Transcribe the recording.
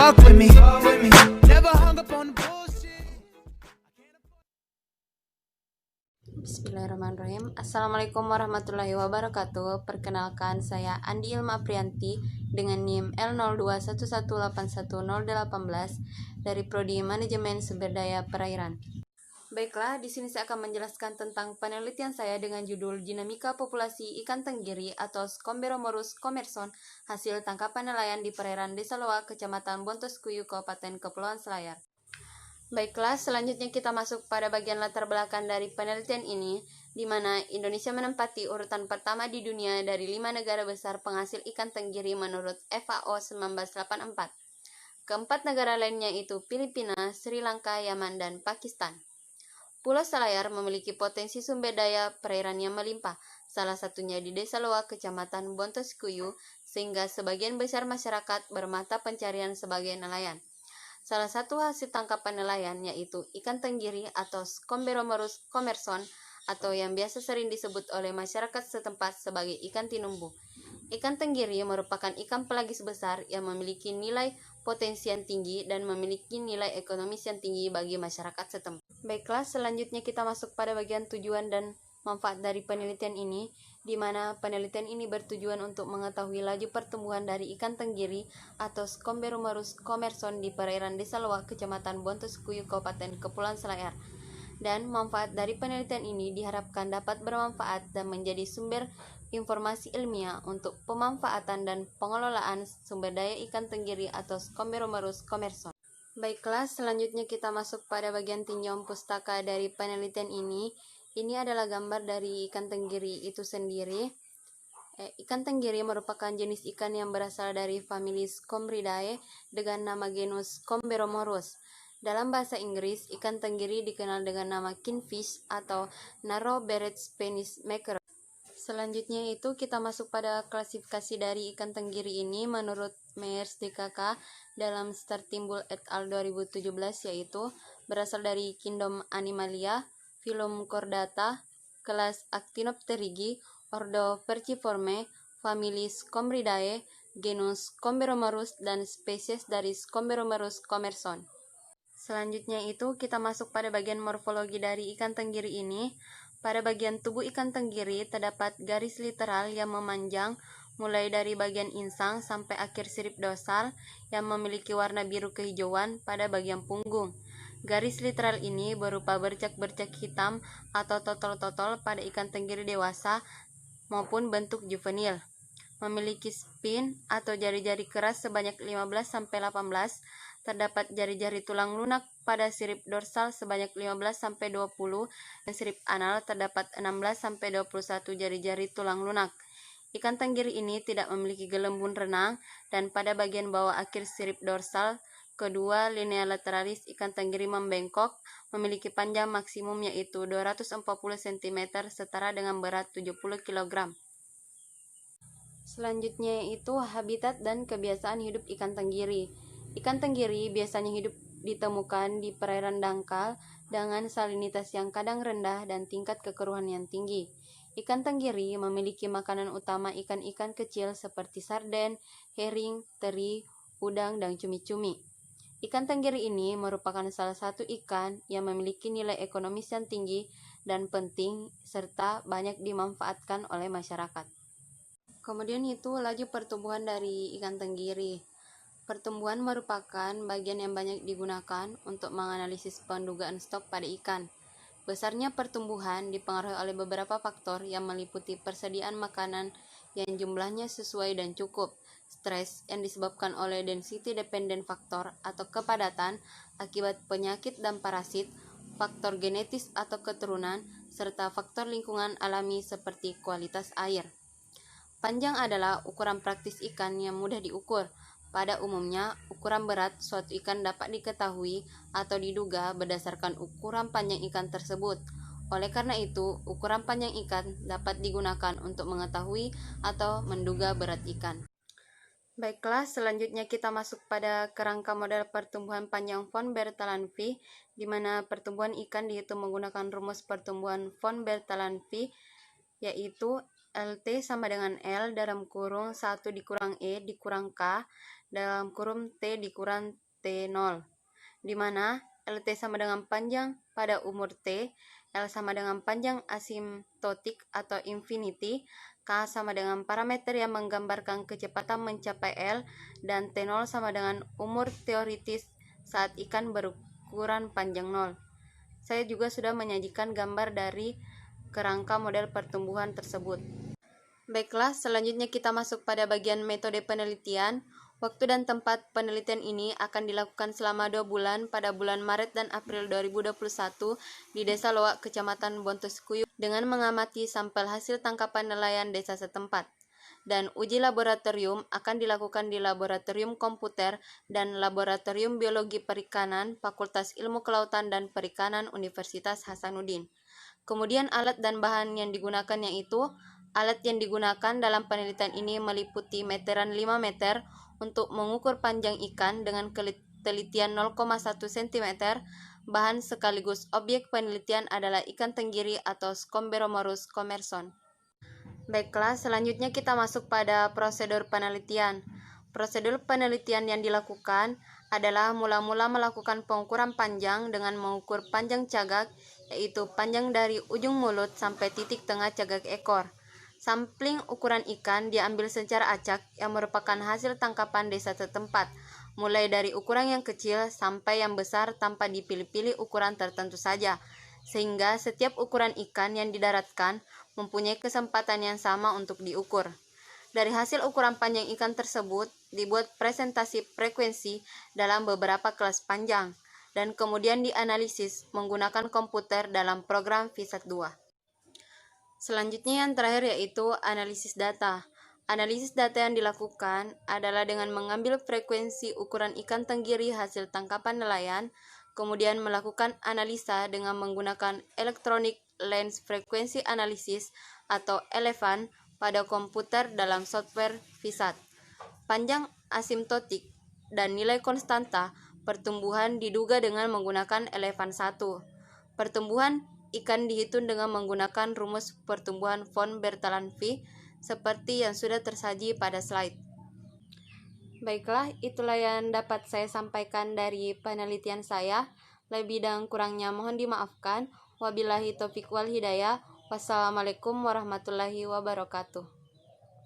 walk with me. Never hung up on the bullshit. Bismillahirrahmanirrahim. Assalamualaikum warahmatullahi wabarakatuh. Perkenalkan, saya Andi Ilma Aprianti dengan NIM L0211811018 dari Prodi Manajemen Sumber Daya Perairan. Baiklah, di sini saya akan menjelaskan tentang penelitian saya dengan judul Dinamika Populasi Ikan Tenggiri atau Skomberomorus commerson hasil tangkapan nelayan di perairan Desa Loak, Kecamatan Bontoskuyu, Kabupaten Kepulauan Selayar. Baiklah, selanjutnya kita masuk pada bagian latar belakang dari penelitian ini, di mana Indonesia menempati urutan pertama di dunia dari 5 negara besar penghasil ikan tenggiri menurut FAO 1984. Keempat negara lainnya itu Filipina, Sri Lanka, Yaman, dan Pakistan. Pulau Selayar memiliki potensi sumber daya perairan yang melimpah, salah satunya di Desa Loak, Kecamatan Bontoskuyu, sehingga sebagian besar masyarakat bermata pencarian sebagai nelayan. Salah satu hasil tangkapan nelayan yaitu ikan tenggiri atau Skomberomorus commerson atau yang biasa sering disebut oleh masyarakat setempat sebagai ikan tinumbu. Ikan tenggiri merupakan ikan pelagis besar yang memiliki nilai potensi yang tinggi dan memiliki nilai ekonomis yang tinggi bagi masyarakat setempat. Baiklah, selanjutnya kita masuk pada bagian tujuan dan manfaat dari penelitian ini, di mana penelitian ini bertujuan untuk mengetahui laju pertumbuhan dari ikan tenggiri atau Skomberomorus commerson di perairan Desa Loak, Kecamatan Bontoskuyu, Kabupaten Kepulauan Selayar. Dan manfaat dari penelitian ini diharapkan dapat bermanfaat dan menjadi sumber informasi ilmiah untuk pemanfaatan dan pengelolaan sumber daya ikan tenggiri atau Skomberomorus commerson. Baiklah, selanjutnya kita masuk pada bagian tinjauan pustaka dari penelitian ini. Ini adalah gambar dari ikan tenggiri itu sendiri. Ikan tenggiri merupakan jenis ikan yang berasal dari famili Skombridae dengan nama genus Skomberomorus. Dalam bahasa Inggris, ikan tenggiri dikenal dengan nama kingfish atau narrow-barred Spanish mackerel. Selanjutnya itu kita masuk pada klasifikasi dari ikan tenggiri ini menurut Meyers DKK dalam Startimbul et al. 2017, yaitu berasal dari Kingdom Animalia, Phylum Chordata, kelas Actinopterygii, ordo Perciforme, famili Skombridae, genus Skomberomorus, dan spesies dari Skomberomorus commerson. Selanjutnya itu kita masuk pada bagian morfologi dari ikan tenggiri ini. Pada bagian tubuh ikan tenggiri terdapat garis literal yang memanjang mulai dari bagian insang sampai akhir sirip dorsal yang memiliki warna biru kehijauan pada bagian punggung. Garis literal ini berupa bercak-bercak hitam atau totol-totol pada ikan tenggiri dewasa maupun bentuk juvenil. Memiliki spin atau jari-jari keras sebanyak 15-18, terdapat jari-jari tulang lunak pada sirip dorsal sebanyak 15-20 dan sirip anal terdapat 16-21 jari-jari tulang lunak. Ikan tenggiri ini tidak memiliki gelembung renang dan pada bagian bawah akhir sirip dorsal kedua linea lateralis ikan tenggiri membengkok, memiliki panjang maksimum yaitu 240 cm setara dengan berat 70 kg. Selanjutnya itu habitat dan kebiasaan hidup ikan tenggiri. Ikan tenggiri biasanya hidup ditemukan di perairan dangkal dengan salinitas yang kadang rendah dan tingkat kekeruhan yang tinggi. Ikan tenggiri memiliki makanan utama ikan-ikan kecil seperti sarden, herring, teri, udang, dan cumi-cumi. Ikan tenggiri ini merupakan salah satu ikan yang memiliki nilai ekonomis yang tinggi dan penting serta banyak dimanfaatkan oleh masyarakat. Kemudian itu laju pertumbuhan dari ikan tenggiri. Pertumbuhan merupakan bagian yang banyak digunakan untuk menganalisis pendugaan stok pada ikan. Besarnya pertumbuhan dipengaruhi oleh beberapa faktor yang meliputi persediaan makanan yang jumlahnya sesuai dan cukup, stres yang disebabkan oleh density dependent factor atau kepadatan akibat penyakit dan parasit, faktor genetis atau keturunan, serta faktor lingkungan alami seperti kualitas air. Panjang adalah ukuran praktis ikan yang mudah diukur. Pada umumnya, ukuran berat suatu ikan dapat diketahui atau diduga berdasarkan ukuran panjang ikan tersebut. Oleh karena itu, ukuran panjang ikan dapat digunakan untuk mengetahui atau menduga berat ikan. Baiklah, selanjutnya kita masuk pada kerangka model pertumbuhan panjang von Bertalanffy, di mana pertumbuhan ikan dihitung menggunakan rumus pertumbuhan von Bertalanffy, yaitu LT sama dengan L dalam kurung 1 dikurang E dikurang K, dalam kurung T dikurang T0, di mana LT sama dengan panjang pada umur T, L sama dengan panjang asimptotik atau infinity, K sama dengan parameter yang menggambarkan kecepatan mencapai L, dan T0 sama dengan umur teoritis saat ikan berukuran panjang 0. Saya juga sudah menyajikan gambar dari kerangka model pertumbuhan tersebut. Baiklah, selanjutnya kita masuk pada bagian metode penelitian. Waktu dan tempat penelitian ini akan dilakukan selama 2 bulan pada bulan Maret dan April 2021 di Desa Loak, Kecamatan Bontoskuyu, dengan mengamati sampel hasil tangkapan nelayan desa setempat. Dan uji laboratorium akan dilakukan di Laboratorium Komputer dan Laboratorium Biologi Perikanan Fakultas Ilmu Kelautan dan Perikanan Universitas Hasanuddin. Kemudian alat dan bahan yang digunakan yaitu alat yang digunakan dalam penelitian ini meliputi meteran 5 meter untuk mengukur panjang ikan dengan ketelitian 0,1 cm. Bahan sekaligus objek penelitian adalah ikan tenggiri atau Scomberomorus commerson. Baiklah, selanjutnya kita masuk pada prosedur penelitian. Prosedur penelitian yang dilakukan adalah mula-mula melakukan pengukuran panjang dengan mengukur panjang cagak, yaitu panjang dari ujung mulut sampai titik tengah cagak ekor. Sampling ukuran ikan diambil secara acak yang merupakan hasil tangkapan desa setempat, mulai dari ukuran yang kecil sampai yang besar tanpa dipilih-pilih ukuran tertentu saja, sehingga setiap ukuran ikan yang didaratkan mempunyai kesempatan yang sama untuk diukur. Dari hasil ukuran panjang ikan tersebut, dibuat presentasi frekuensi dalam beberapa kelas panjang, dan kemudian dianalisis menggunakan komputer dalam program VSAT 2. Selanjutnya yang terakhir yaitu analisis data. Analisis data yang dilakukan adalah dengan mengambil frekuensi ukuran ikan tenggiri hasil tangkapan nelayan, kemudian melakukan analisa dengan menggunakan Electronic Lens Frequency Analysis atau ELEFAN pada komputer dalam software VSAT. Panjang asimptotik dan nilai konstanta pertumbuhan diduga dengan menggunakan ELEFAN 1. Pertumbuhan ikan dihitung dengan menggunakan rumus pertumbuhan von Bertalanffy seperti yang sudah tersaji pada slide. Baiklah, itulah yang dapat saya sampaikan dari penelitian saya. Lebih dan kurangnya mohon dimaafkan. Wabillahi taufiq wal hidayah. Wassalamualaikum warahmatullahi wabarakatuh.